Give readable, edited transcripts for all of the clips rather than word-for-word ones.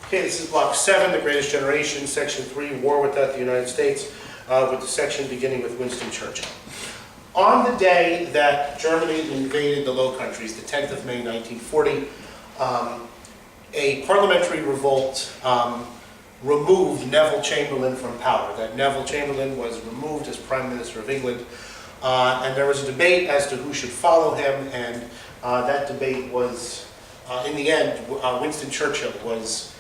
Okay, this is Block 7, The Greatest Generation, Section 3, War Without the United States, with the section beginning with Winston Churchill. On the day that Germany invaded the Low Countries, the 10th of May 1940, a parliamentary revolt removed Neville Chamberlain from power. That Neville Chamberlain was removed as Prime Minister of England, and there was a debate as to who should follow him, and that debate was, in the end, Winston Churchill was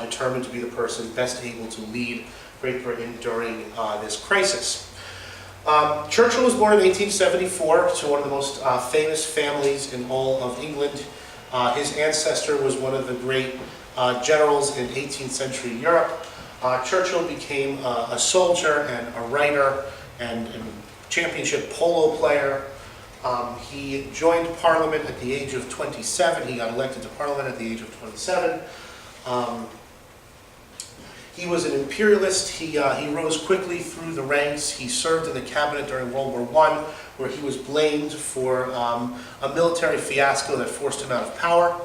determined to be the person best able to lead Great Britain during this crisis. Churchill was born in 1874 to one of the most famous families in all of England. His ancestor was one of the great generals in 18th century Europe. Churchill became a soldier and a writer and a championship polo player. He joined Parliament at the age of 27. He got elected to Parliament at the age of 27. He was an imperialist. He rose quickly through the ranks. He served in the cabinet during World War I, where he was blamed for a military fiasco that forced him out of power.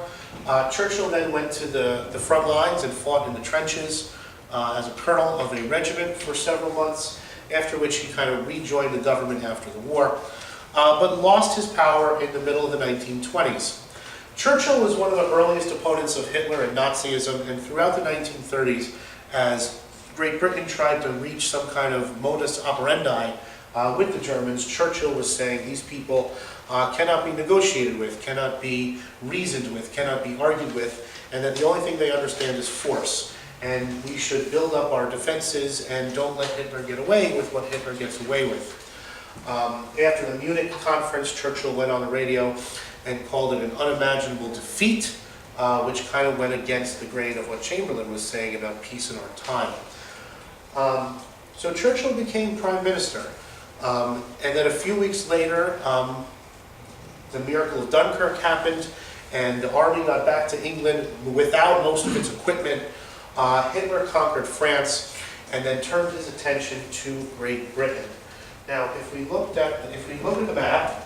Churchill then went to the front lines and fought in the trenches as a colonel of a regiment for several months, after which he kind of rejoined the government after the war, but lost his power in the middle of the 1920s. Churchill was one of the earliest opponents of Hitler and Nazism, and throughout the 1930s, as Great Britain tried to reach some kind of modus operandi with the Germans, Churchill was saying these people cannot be negotiated with, cannot be reasoned with, cannot be argued with, and that the only thing they understand is force. And we should build up our defenses and don't let Hitler get away with what Hitler gets away with. After the Munich conference, Churchill went on the radio and called it an unimaginable defeat, which kind of went against the grain of what Chamberlain was saying about peace in our time. So Churchill became Prime Minister. And then a few weeks later, the miracle of Dunkirk happened, and the army got back to England without most of its equipment. Hitler conquered France and then turned his attention to Great Britain. Now, if we look at the map,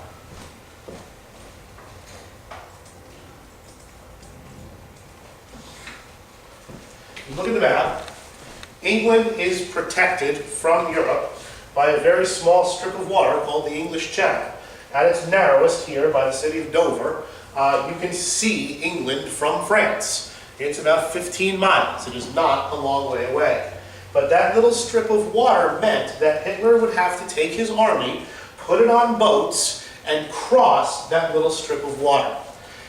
England is protected from Europe by a very small strip of water called the English Channel. At its narrowest here by the city of Dover, you can see England from France. It's about 15 miles. It is not a long way away. But that little strip of water meant that Hitler would have to take his army, put it on boats, and cross that little strip of water.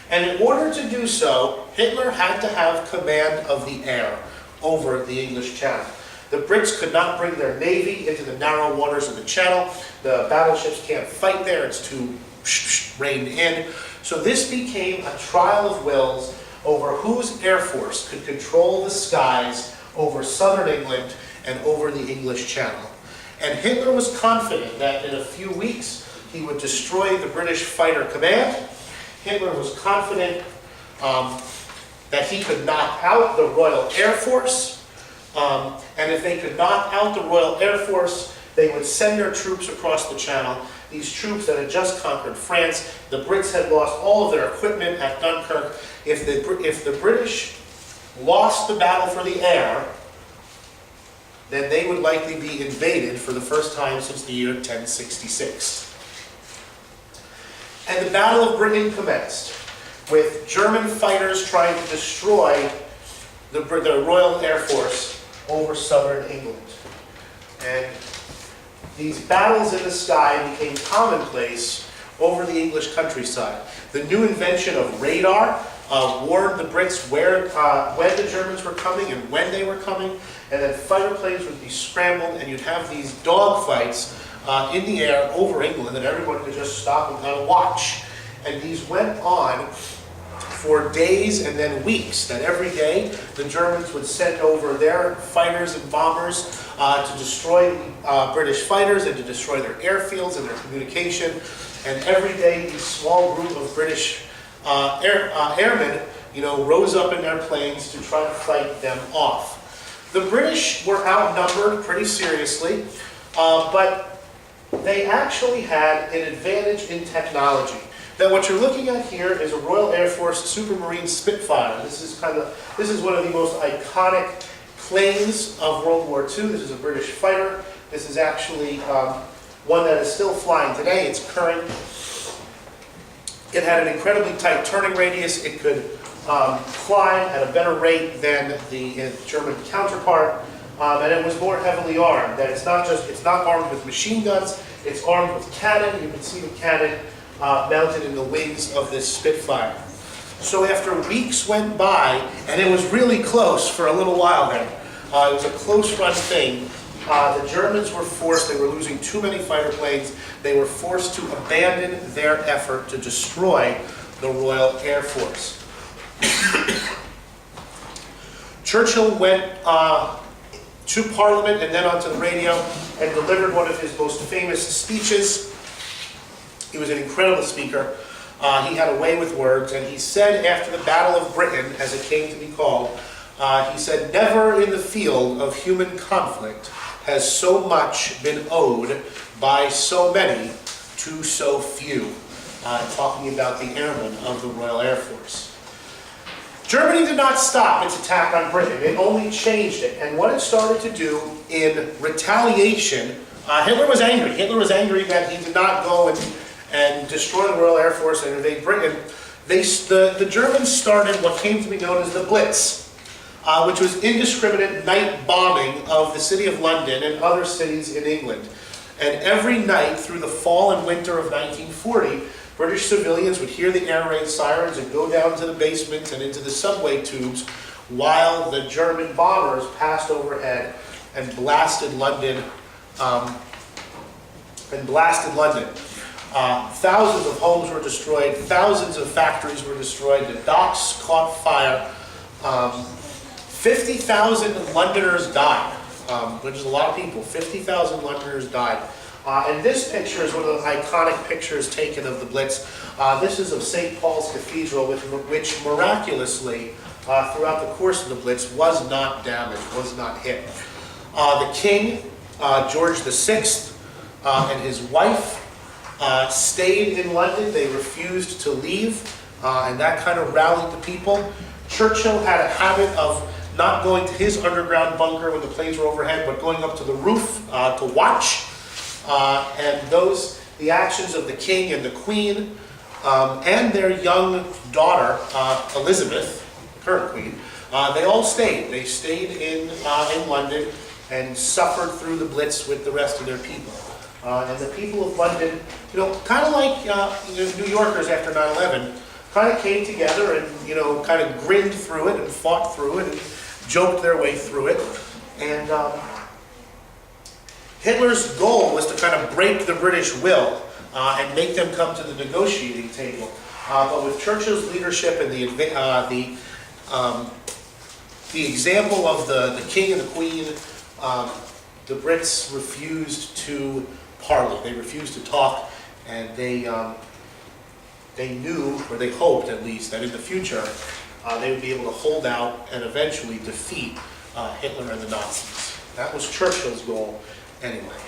And in order to do so, Hitler had to have command of the air over the English Channel. The Brits could not bring their navy into the narrow waters of the Channel. The battleships can't fight there. It's too reined in. So this became a trial of wills over whose air force could control the skies over southern England and over the English Channel. And Hitler was confident that in a few weeks he would destroy the British fighter command. Hitler was confident that he could knock out the Royal Air Force, and if they could knock out the Royal Air Force, they would send their troops across the Channel. These troops that had just conquered France, the Brits had lost all of their equipment at Dunkirk. If the British lost the battle for the air, then they would likely be invaded for the first time since the year 1066. And the Battle of Britain commenced, with German fighters trying to destroy the Royal Air Force over southern England. And these battles in the sky became commonplace over the English countryside. The new invention of radar warned the Brits when the Germans were coming and when they were coming, and then fighter planes would be scrambled, and you'd have these dogfights in the air over England that everyone could just stop and kind of watch. And these went on for days and then weeks, that every day the Germans would send over their fighters and bombers to destroy British fighters and to destroy their airfields and their communication. And every day these small group of British airmen rose up in their planes to try to fight them off. The British were outnumbered pretty seriously, but they actually had an advantage in technology. Now what you're looking at here is a Royal Air Force Supermarine Spitfire. This is one of the most iconic planes of World War II. This is a British fighter. This is actually one that is still flying today. It's current. It had an incredibly tight turning radius. It could climb at a better rate than the German counterpart, and it was more heavily armed. That it's not armed with machine guns. It's armed with cannon. You can see the cannon mounted in the wings of this Spitfire. So after weeks went by, and it was really close for a little while there. It was a close-run thing. The Germans were forced, they were losing too many fighter planes, they were forced to abandon their effort to destroy the Royal Air Force. Churchill went to Parliament and then onto the radio and delivered one of his most famous speeches. He was an incredible speaker. He had a way with words, and he said after the Battle of Britain, as it came to be called, he said, "Never in the field of human conflict has so much been owed by so many to so few," talking about the airmen of the Royal Air Force. Germany did not stop its attack on Britain. It only changed it. And what it started to do in retaliation, Hitler was angry. Hitler was angry that he did not go and destroy the Royal Air Force and invade Britain. The Germans started what came to be known as the Blitz, which was indiscriminate night bombing of the city of London and other cities in England. And every night through the fall and winter of 1940, British civilians would hear the air raid sirens and go down to the basements and into the subway tubes while the German bombers passed overhead and blasted London. Thousands of homes were destroyed, thousands of factories were destroyed, the docks caught fire. 50,000 Londoners died, which is a lot of people. 50,000 Londoners died. And this picture is one of the iconic pictures taken of the Blitz. This is of St. Paul's Cathedral, which miraculously, throughout the course of the Blitz, was not damaged, was not hit. The King, George VI, and his wife stayed in London. They refused to leave, and that kind of rallied the people. Churchill had a habit of not going to his underground bunker when the planes were overhead, but going up to the roof to watch. And the actions of the King and the Queen and their young daughter, Elizabeth, current Queen, they all stayed. They stayed in London and suffered through the Blitz with the rest of their people. And the people of London, kind of like New Yorkers after 9/11, kind of came together and, kind of grinned through it and fought through it and joked their way through it. And Hitler's goal was to kind of break the British will and make them come to the negotiating table. But with Churchill's leadership and the example of the King and the Queen, the Brits refused to parley. They refused to talk, and they knew, or they hoped at least, that in the future they would be able to hold out and eventually defeat Hitler and the Nazis. That was Churchill's goal anyway.